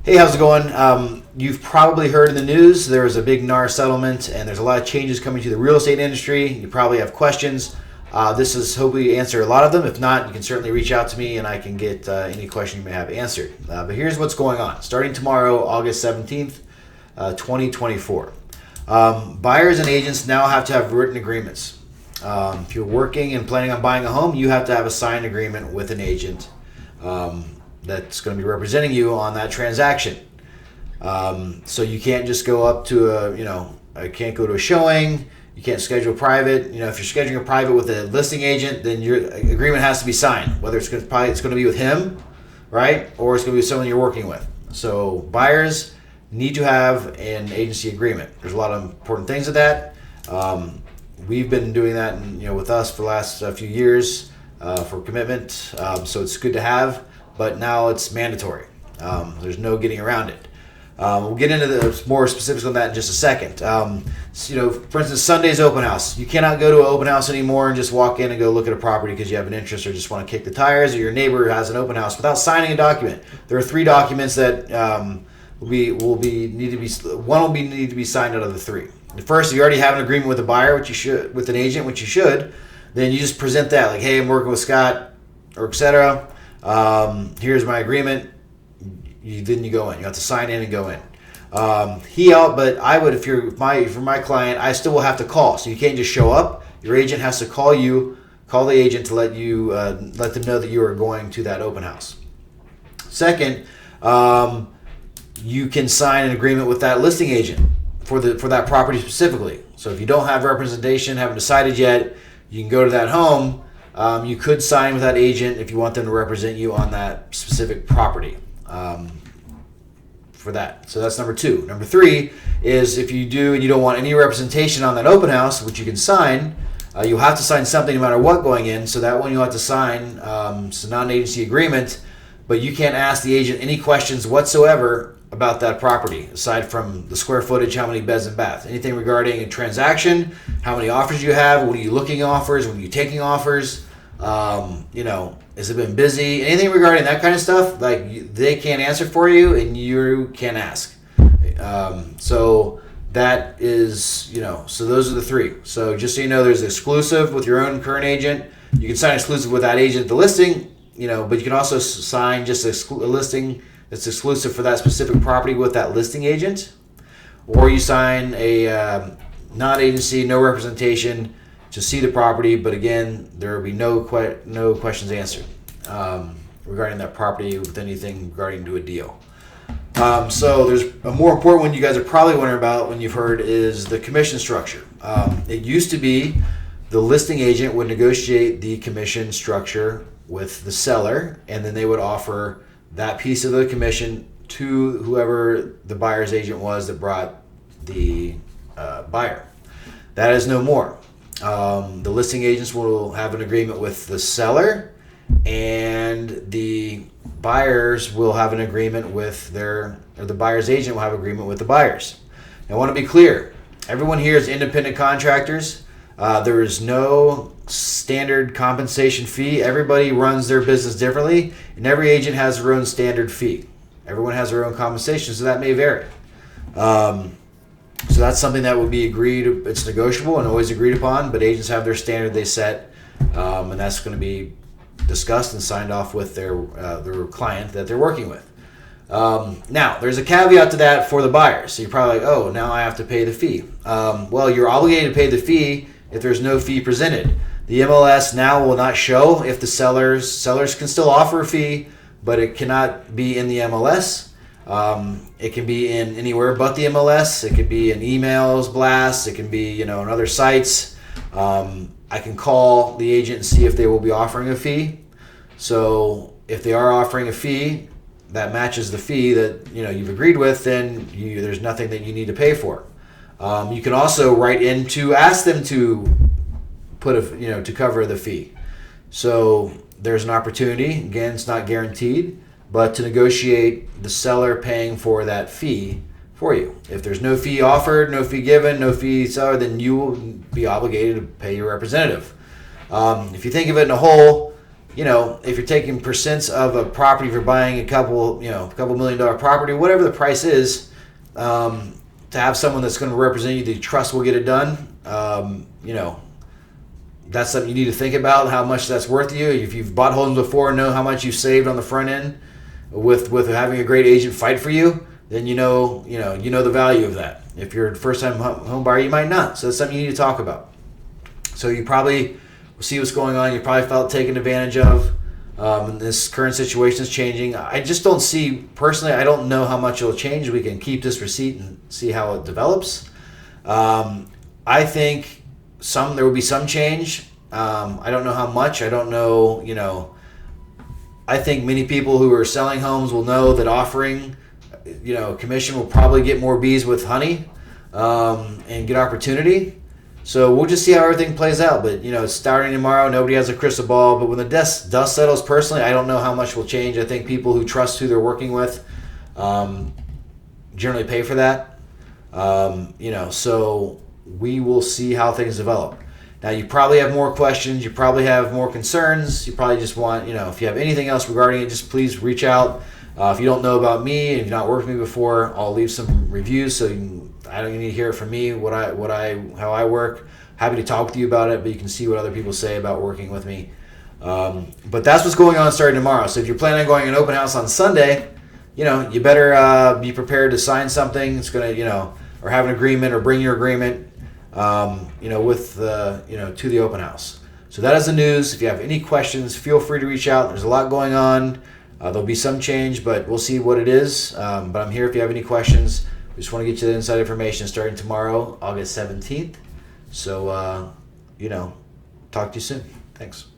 Hey, how's it going? You've probably heard in the news there's a big NAR settlement and there's a lot of changes coming to the real estate industry. You probably have questions. This is hopefully answer a lot of them. If not, you can certainly reach out to me and I can get any question you may have answered. But here's what's going on. Starting tomorrow, August 17th, 2024. Buyers and agents now have to have written agreements. If you're working and planning on buying a home, you have to have a signed agreement with an agent that's going to be representing you on that transaction. So you can't just go up to I can't go to a showing. You can't schedule private. If you're scheduling a private with a listing agent, then your agreement has to be signed. Whether it's going to be with him, right, or it's going to be with someone you're working with. So buyers need to have an agency agreement. There's a lot of important things with that. We've been doing that, with us for the last few years for commitment. So it's good to have, but now it's mandatory. There's no getting around it. We'll get into the more specifics on that in just a second. For instance, Sunday's open house. You cannot go to an open house anymore and just walk in and go look at a property because you have an interest or just want to kick the tires, or your neighbor has an open house without signing a document. There are 3 documents that need to be signed out of the 3. First, if you already have an agreement with a buyer, with an agent, which you should, then you just present that, like, hey, I'm working with Scott, or etc. Here's my agreement. Then you go in. You have to sign in and go in. But I would, if you're my client, I still will have to call. So you can't just show up. Your agent has to call the agent to let them know that you are going to that open house. Second, you can sign an agreement with that listing agent for that property specifically. So if you don't have representation, haven't decided yet, you can go to that home. You could sign with that agent if you want them to represent you on that specific property. For that. So that's number 2. Number 3 is if you do and you don't want any representation on that open house, which you can sign, you'll have to sign something no matter what going in. So that one you'll have to sign. It's a non-agency agreement, but you can't ask the agent any questions whatsoever about that property, aside from the square footage, how many beds and baths, anything regarding a transaction, how many offers you have, what are you looking at offers, when are you taking offers, has it been busy? Anything regarding that kind of stuff, they can't answer for you, and you can't ask. So that is, so those are the 3. So just so you know, there's exclusive with your own current agent. You can sign exclusive with that agent, the listing, but you can also sign just a listing that's exclusive for that specific property with that listing agent, or you sign a non-agency, no representation, to see the property, but again, there will be no questions answered regarding that property with anything regarding to a deal. So there's a more important one you guys are probably wondering about when you've heard is the commission structure. It used to be the listing agent would negotiate the commission structure with the seller, and then they would offer that piece of the commission to whoever the buyer's agent was that brought the buyer. That is no more. The listing agents will have an agreement with the seller, and the buyers will have an agreement with the buyer's agent will have an agreement with the buyers. Now, I want to be clear. Everyone here is independent contractors. There is no standard compensation fee. Everybody runs their business differently, and every agent has their own standard fee. Everyone has their own compensation, so that may vary. So that's something that would be it's negotiable and always agreed upon, but agents have their standard they set, and that's going to be discussed and signed off with their client that they're working with. Now, there's a caveat to that for the buyer. So you're probably like, oh, now I have to pay the fee. Well, you're obligated to pay the fee if there's no fee presented. The MLS now will not show if the sellers can still offer a fee, but it cannot be in the MLS. It can be in anywhere but the MLS. It could be in emails, blasts. It can be, on other sites. I can call the agent and see if they will be offering a fee. So if they are offering a fee that matches the fee that you've agreed with, then there's nothing that you need to pay for. You can also write in to ask them to put to cover the fee. So there's an opportunity. Again, it's not guaranteed, but to negotiate the seller paying for that fee for you. If there's no fee offered, no fee given, no fee seller, then you will be obligated to pay your representative. If you think of it in a whole, if you're taking percents of a property, if you're buying a couple $1 million property, whatever the price is, to have someone that's going to represent you that you trust will get it done, that's something you need to think about, how much that's worth to you. If you've bought homes before and know how much you've saved on the front end with having a great agent fight for you, then you know the value of that. If you're a first-time home buyer, you might not. So that's something you need to talk about. So you probably will see what's going on. You probably felt taken advantage of. This current situation is changing. I just don't see, personally, I don't know how much it'll change. We can keep this receipt and see how it develops. I think there will be some change. I don't know how much. I don't know, I think many people who are selling homes will know that offering, commission will probably get more bees with honey, and get opportunity. So we'll just see how everything plays out. But, it's starting tomorrow. Nobody has a crystal ball. But when the dust settles, personally, I don't know how much will change. I think people who trust who they're working with generally pay for that. So we will see how things develop. Now, you probably have more questions. You probably have more concerns. You probably just want, if you have anything else regarding it, just please reach out. If you don't know about me and you've not worked with me before, I'll leave some reviews so I don't need to hear it from me how I work. Happy to talk with you about it, but you can see what other people say about working with me. But that's what's going on starting tomorrow. So if you're planning on going to an open house on Sunday, you better be prepared to sign something. It's going to, or have an agreement or bring your agreement, with to the open house. So that is the news. If you have any questions, feel free to reach out. There's a lot going on. There'll be some change, but we'll see what it is. But I'm here if you have any questions. We just want to get you the inside information starting tomorrow, August 17th. So, talk to you soon. Thanks.